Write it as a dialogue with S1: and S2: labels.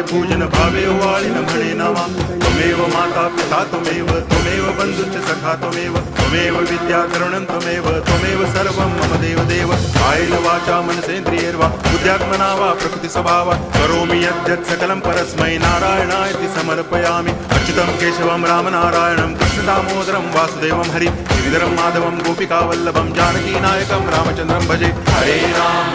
S1: पूजन भावे वाळिन म्हणे नामा त्वमेव माता पिता त्वमेव बंधुश्च सखा त्वमेव विद्या तरुणं त्वमेव सर्वं मम देव कायेन वाचा मनसेन्द्रियैर्वा बुद्ध्यात्मना वा प्रकृति स्वभावात् करोमि यद्यत् सकलं परस्मै नारायणायति समर्पयामि अच्युतं केशवं रामनारायणं कृष्णदामोदरं वासुदेवं हरि गिरिधरं माधवं गोपिकावल्लभं जानकीनायकं रामचन्द्रं भजे हरे राम